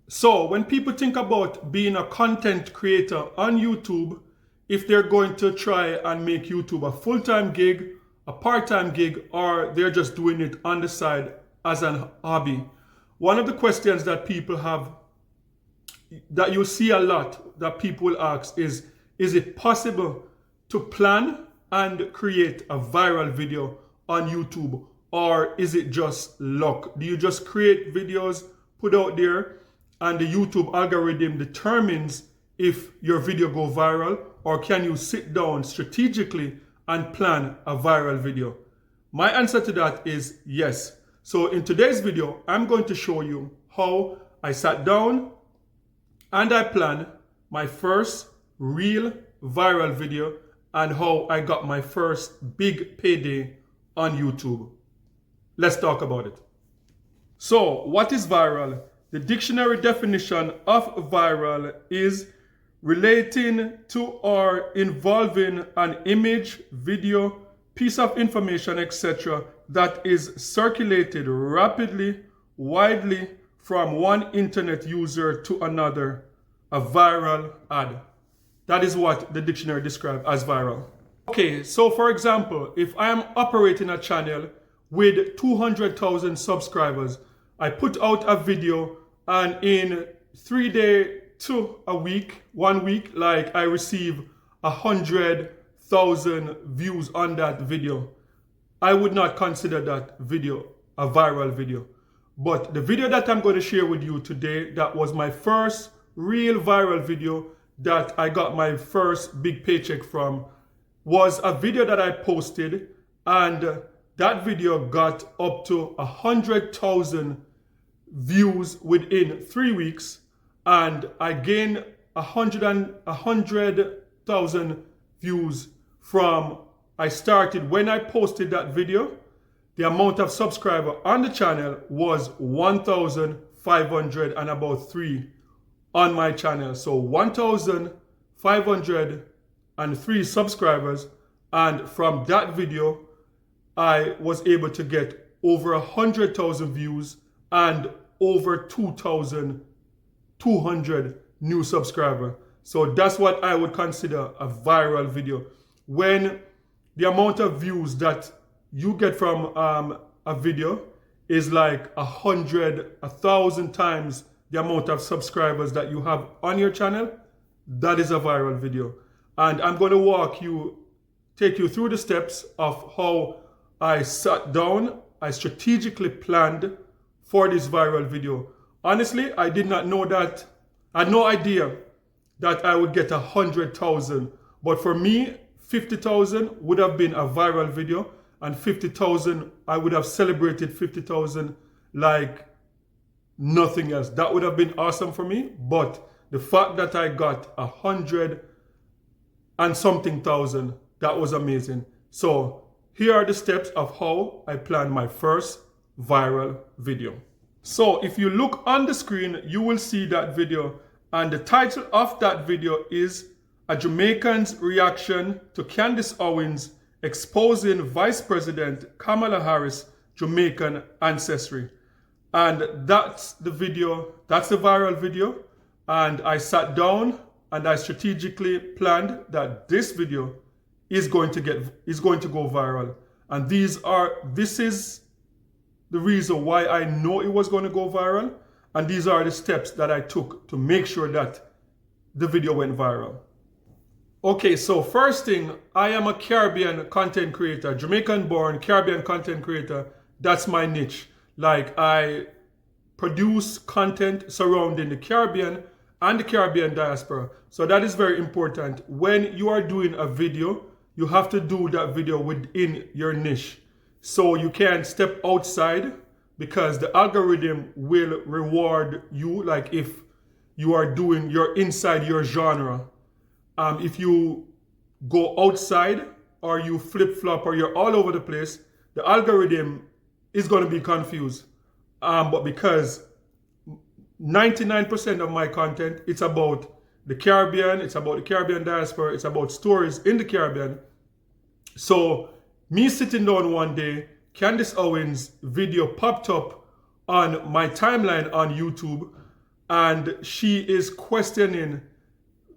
So when people think about being a content creator on YouTube, if they're going to try and make YouTube a full-time gig, a part-time gig, or they're just doing it on the side as an hobby, one of the questions that people have, that you see a lot, that people will ask is it possible to plan and create a viral video on YouTube, or is it just luck? Do you just create videos, put out there, and the YouTube algorithm determines if your video go viral, or can you sit down strategically and plan a viral video? My answer to that is yes. So in today's video, I'm going to show you how I sat down and I planned my first real viral video and how I got my first big payday on YouTube. Let's talk about it. So what is viral? The dictionary definition of viral is relating to or involving an image, video, piece of information, etc. that is circulated rapidly, widely from one internet user to another, a viral ad. That is what the dictionary describes as viral. Okay, so for example, if I am operating a channel with 200,000 subscribers, I put out a video and in 3 days to a week, 1 week, like I receive 100,000 views on that video, I would not consider that video a viral video. But the video that I'm going to share with you today, that was my first real viral video that I got my first big paycheck from, was a video that I posted, and that video got up to 100,000 views within 3 weeks, and I gained 100,000 views from I started when I posted that video. The amount of subscriber on the channel was 1,500 and about 3 on my channel. So 1,503 subscribers, and from that video I was able to get over 100,000 views and over 2,200 new subscribers. So that's what I would consider a viral video. When the amount of views that you get from a video is like 1,000 times the amount of subscribers that you have on your channel, that is a viral video. And I'm going to take you through the steps of how I sat down, I strategically planned for this viral video. Honestly, I did not know that, I had no idea that I would get 100,000. But for me, 50,000 would have been a viral video, and 50,000, I would have celebrated 50,000 like nothing else. That would have been awesome for me. But the fact that I got 100 and something thousand, that was amazing. So here are the steps of how I planned my first viral video. So if you look on the screen, you will see that video, and the title of that video is A Jamaican's Reaction to Candace Owens Exposing Vice President Kamala Harris' Jamaican Ancestry. And that's the video, that's the viral video. And I sat down and I strategically planned that this video is going to go viral. And this is the reason why I know it was going to go viral. And these are the steps that I took to make sure that the video went viral. Okay, so first thing, I am a Caribbean content creator, Jamaican born Caribbean content creator. That's my niche. Like, I produce content surrounding the Caribbean and the Caribbean diaspora. So that is very important. When you are doing a video, you have to do that video within your niche. So you can't step outside, because the algorithm will reward you, like if you're inside your genre. If you go outside or you flip-flop or you're all over the place, the algorithm is going to be confused. But because 99% of my content, it's about the Caribbean, it's about the Caribbean diaspora, it's about stories in the Caribbean. So me sitting down one day, Candace Owens' video popped up on my timeline on YouTube, and she is questioning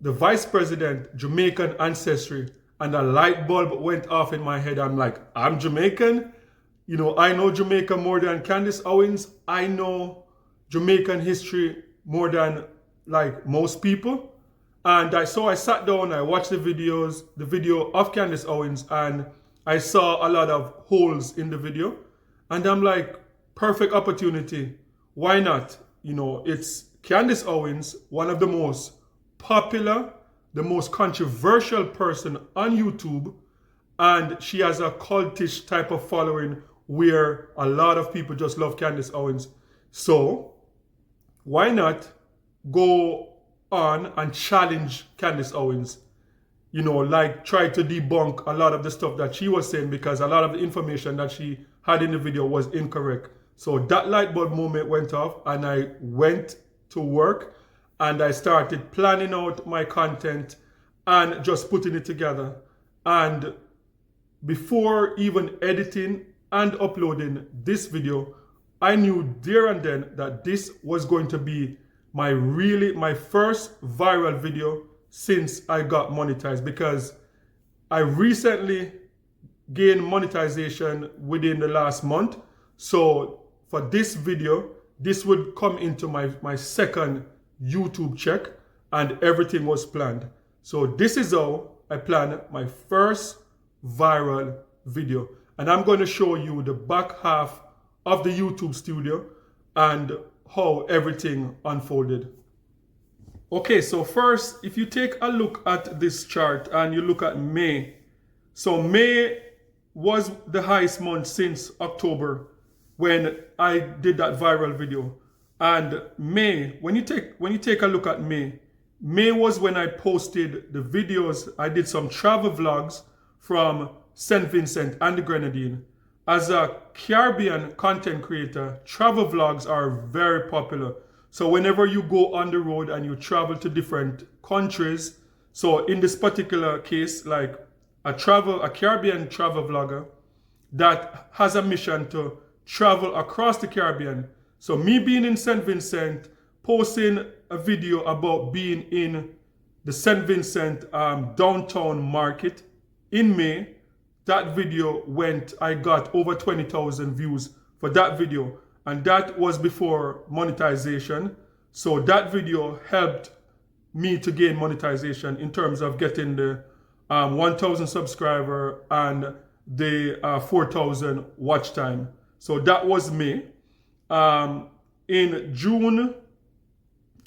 the vice president, Jamaican ancestry, and a light bulb went off in my head. I'm like, I'm Jamaican? You know, I know Jamaica more than Candace Owens. I know Jamaican history more than like most people. And so I sat down, I watched the video of Candace Owens, and I saw a lot of holes in the video. And I'm like, perfect opportunity. Why not? You know, it's Candace Owens, one of the most popular, the most controversial person on YouTube, and she has a cultish type of following where a lot of people just love Candace Owens. So why not go on and challenge Candace Owens? You know, like try to debunk a lot of the stuff that she was saying, because a lot of the information that she had in the video was incorrect. So that light bulb moment went off, and I went to work and I started planning out my content and just putting it together. And before even editing and uploading this video, I knew there and then that this was going to be my first viral video since I got monetized, because I recently gained monetization within the last month. So for this video, this would come into my second YouTube check, and everything was planned. So this is how I planned my first viral video. And I'm going to show you the back half of the YouTube studio and how everything unfolded. Okay, so first, if you take a look at this chart and you look at May. So May was the highest month since October when I did that viral video. And May, when you take a look at May, May was when I posted the videos. I did some travel vlogs from St. Vincent and the Grenadine. As a Caribbean content creator, travel vlogs are very popular. So whenever you go on the road and you travel to different countries, so in this particular case, like a Caribbean travel vlogger that has a mission to travel across the Caribbean. So me being in St. Vincent, posting a video about being in the St. Vincent downtown market in May, that video I got over 20,000 views for that video. And that was before monetization. So that video helped me to gain monetization in terms of getting the 1,000 subscriber and the 4,000 watch time. So that was May. In June,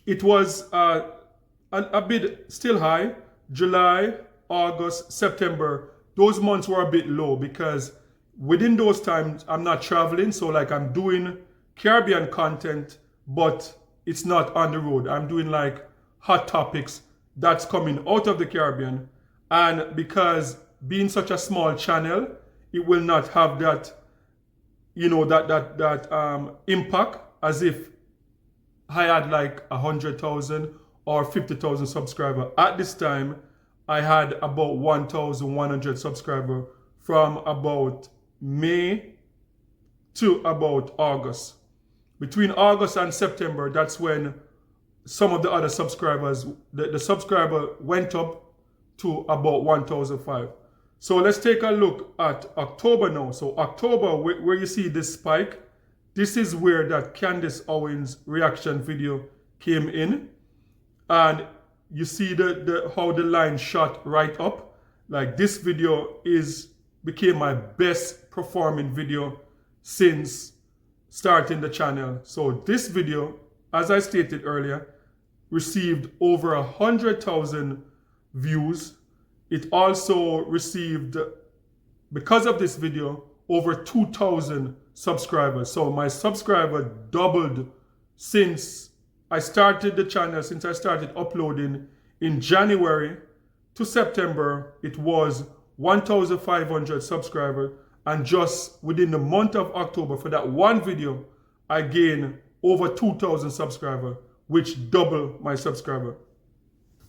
it was a bit still high. July, August, September, those months were a bit low because within those times, I'm not traveling. So like I'm doing Caribbean content, but it's not on the road. I'm doing like hot topics that's coming out of the Caribbean. And because being such a small channel, it will not have that, you know, that impact as if I had like 100,000 or 50,000 subscribers. At this time, I had about 1,100 subscribers from about May to about August. Between August and September, that's when some of the other subscribers, the subscriber went up to about 1,005. So let's take a look at October now. So October, where you see this spike, this is where that Candace Owens reaction video came in. And you see how the line shot right up. Like this video became my best performing video since starting the channel. So this video, as I stated earlier, received over 100,000 views. It also received, because of this video, over 2,000 subscribers. So my subscriber doubled since I started the channel, since I started uploading in January to September. It was 1,500 subscribers. And just within the month of October, for that one video, I gained over 2,000 subscribers, which doubled my subscriber.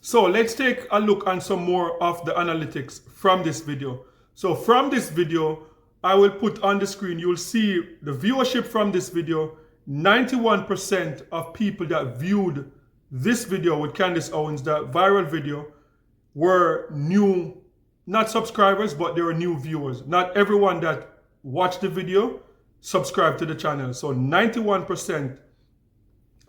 So let's take a look on some more of the analytics from this video. So from this video, I will put on the screen, you'll see the viewership from this video. 91% of people that viewed this video with Candace Owens, that viral video, were new, not subscribers, but they were new viewers. Not everyone that watched the video subscribed to the channel. So 91%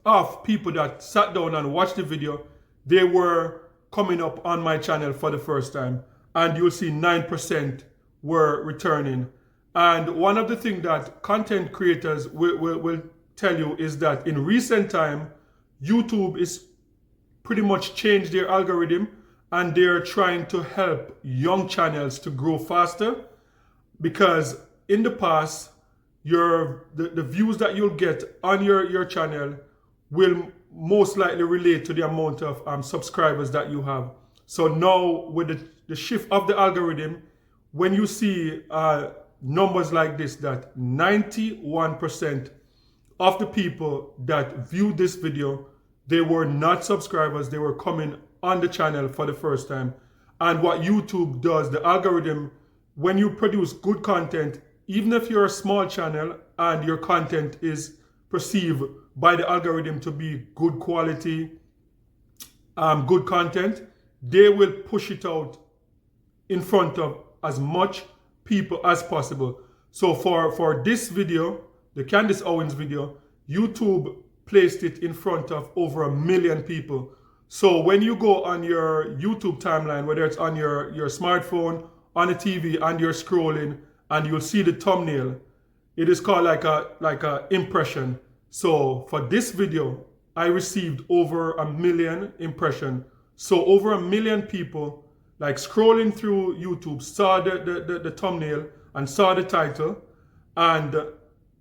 of people that sat down and watched the video, they were coming up on my channel for the first time. And you'll see 9% were returning. And one of the things that content creators will tell you is that in recent time, YouTube is pretty much changed their algorithm, and they're trying to help young channels to grow faster, because in the past, the views that you'll get on your channel will most likely relate to the amount of subscribers that you have. So now with the shift of the algorithm, when you see numbers like this, that 91% of the people that viewed this video, they were not subscribers, they were coming on the channel for the first time. And what YouTube does, the algorithm, when you produce good content, even if you're a small channel and your content is perceived by the algorithm to be good quality, good content, they will push it out in front of as much people as possible. So for this video, the Candace Owens video, YouTube placed it in front of over 1 million people. So when you go on your YouTube timeline, whether it's on your smartphone, on a TV, and you're scrolling, and you'll see the thumbnail, it is called like a impression. So for this video, I received over 1 million impression. So over 1 million people, like scrolling through YouTube, saw the thumbnail and saw the title, and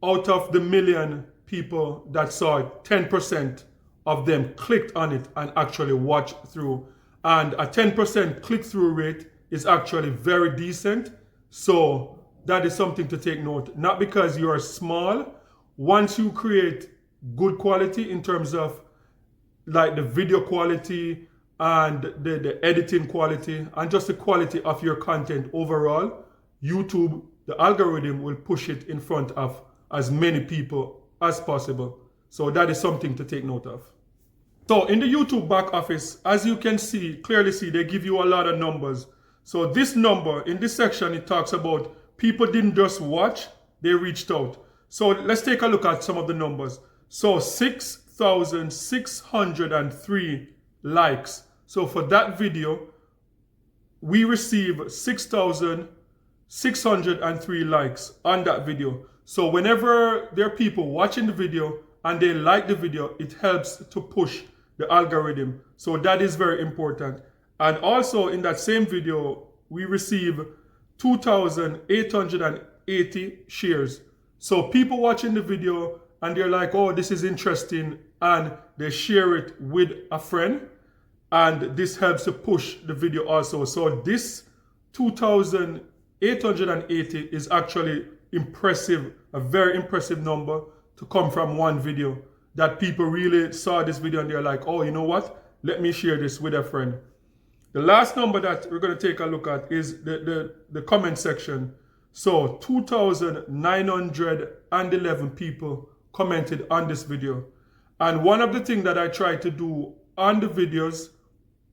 out of the 1 million people that saw it, 10% of them clicked on it and actually watched through. And a 10% click-through rate is actually very decent. So that is something to take note. Not because you are small. Once you create good quality in terms of like the video quality and the editing quality and just the quality of your content overall, YouTube, the algorithm will push it in front of as many people as possible. So that is something to take note of. So in the YouTube back office, as you can see, clearly see, they give you a lot of numbers. So this number, in this section, it talks about people didn't just watch, they reached out. So let's take a look at some of the numbers. So 6,603 likes. So for that video, we received 6,603 likes on that video. So whenever there are people watching the video and they like the video, it helps to push the algorithm. So that is very important. And also in that same video, we receive 2,880 shares. So people watching the video and they're like, oh, this is interesting, and they share it with a friend, and this helps to push the video also. So this 2,880 is actually impressive, a very impressive number to come from one video, that people really saw this video and they're like, oh, you know what? Let me share this with a friend. The last number that we're going to take a look at is the comment section. So 2,911 people commented on this video. And one of the things that I try to do on the videos,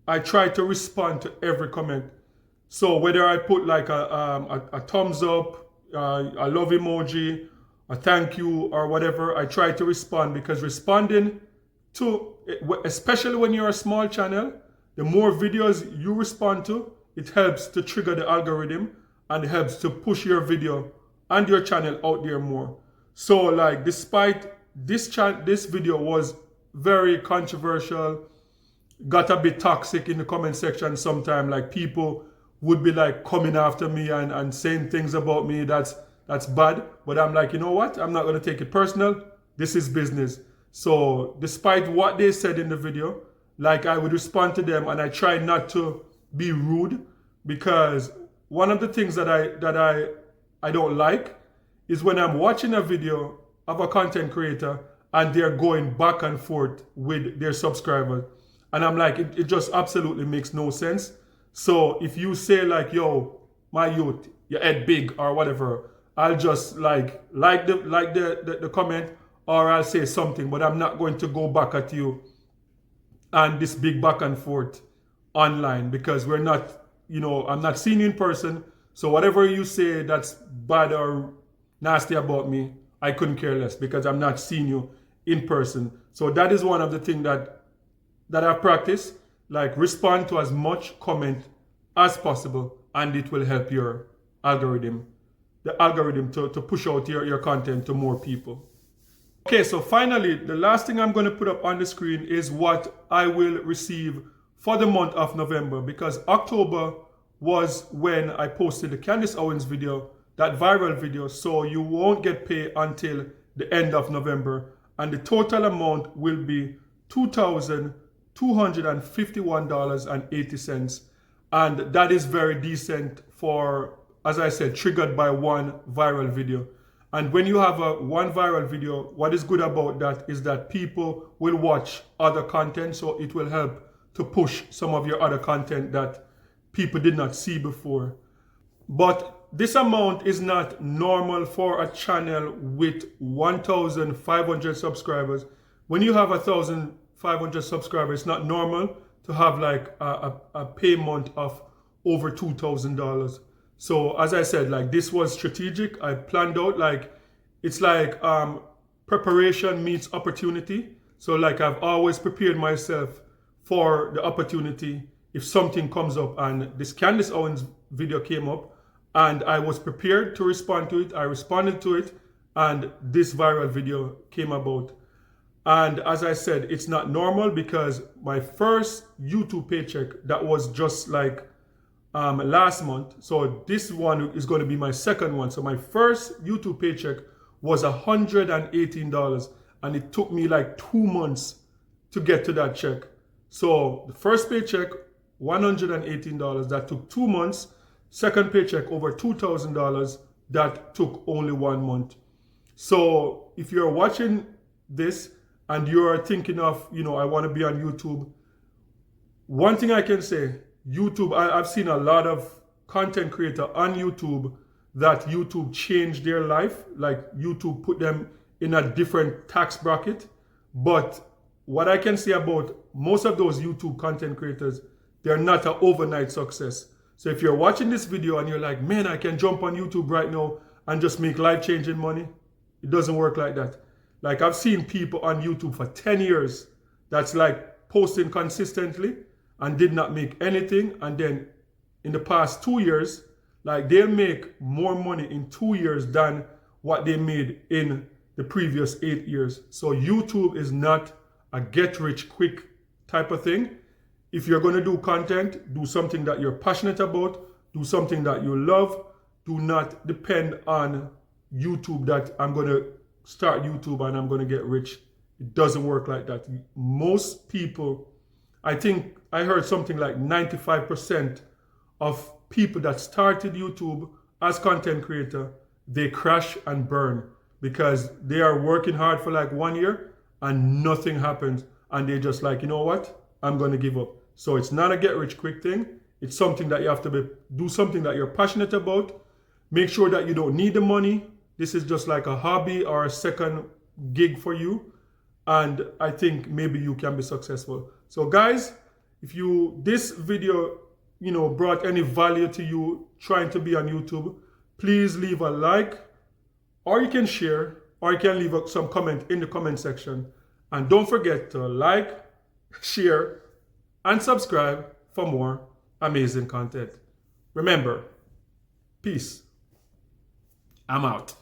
I try to respond to every comment. So whether I put like a thumbs up, a love emoji, a thank you, or whatever, I try to respond, because responding to, especially when you're a small channel, the more videos you respond to, it helps to trigger the algorithm and it helps to push your video and your channel out there more. So like, despite this video was very controversial, got a bit toxic in the comment section sometimes, like people would be like coming after me and saying things about me that's bad. But I'm like, you know what? I'm not going to take it personal. This is business. So despite what they said in the video, like, I would respond to them, and I try not to be rude, because one of the things that I don't like is when I'm watching a video of a content creator and they're going back and forth with their subscribers. And I'm like, it just absolutely makes no sense. So if you say like, yo, my youth, your head big or whatever, I'll just like the comment, or I'll say something, but I'm not going to go back at you and this big back and forth online, because we're not, I'm not seeing you in person. So whatever you say that's bad or nasty about me, I couldn't care less, because I'm not seeing you in person. So that is one of the things that I practice, like respond to as much comment as possible, and it will help your algorithm, the algorithm to push out your content to more people. Okay, so finally, the last thing I'm going to put up on the screen is what I will receive for the month of November, because October was when I posted the Candace Owens video, that viral video, so you won't get paid until the end of November, and the total amount will be $2,251.80, and that is very decent for, as I said, triggered by one viral video. And when you have one viral video, what is good about that is that people will watch other content, so it will help to push some of your other content that people did not see before. But this amount is not normal for a channel with 1,500 subscribers. When you have 1,500 subscribers, it's not normal to have like a payment of over $2,000. So as I said, like this was strategic. I planned out, like it's like preparation meets opportunity. So like I've always prepared myself for the opportunity if something comes up, and this Candace Owens video came up and I was prepared to respond to it. I responded to it, and this viral video came about. And as I said, it's not normal, because my first YouTube paycheck, that was just like last month. So this one is going to be my second one. So my first YouTube paycheck was $118, and it took me like 2 months to get to that check. So the first paycheck, $118, that took 2 months. Second paycheck, over $2,000, that took only 1 month. So if you're watching this and you're thinking of, I want to be on YouTube, one thing I can say, YouTube, I've seen a lot of content creators on YouTube that YouTube changed their life. Like YouTube put them in a different tax bracket. But what I can say about most of those YouTube content creators, they're not an overnight success. So if you're watching this video and you're like, man, I can jump on YouTube right now and just make life-changing money, it doesn't work like that. Like I've seen people on YouTube for 10 years that's like posting consistently and did not make anything. And then in the past 2 years, like they'll make more money in 2 years than what they made in the previous 8 years. So YouTube is not a get-rich-quick type of thing. If you're going to do content, do something that you're passionate about, do something that you love. Do not depend on YouTube, that I'm going to start YouTube and I'm going to get rich. It doesn't work like that. Most people, I think I heard something like 95% of people that started YouTube as content creator, they crash and burn, because they are working hard for like 1 year and nothing happens, and they're just like, you know what, I'm going to give up. So it's not a get rich quick thing. It's something that you have to do something that you're passionate about. Make sure that you don't need the money. This is just like a hobby or a second gig for you. And I think maybe you can be successful. So guys, if this video, brought any value to you trying to be on YouTube, please leave a like, or you can share, or you can leave some comment in the comment section. And don't forget to like, share, and subscribe for more amazing content. Remember, peace. I'm out.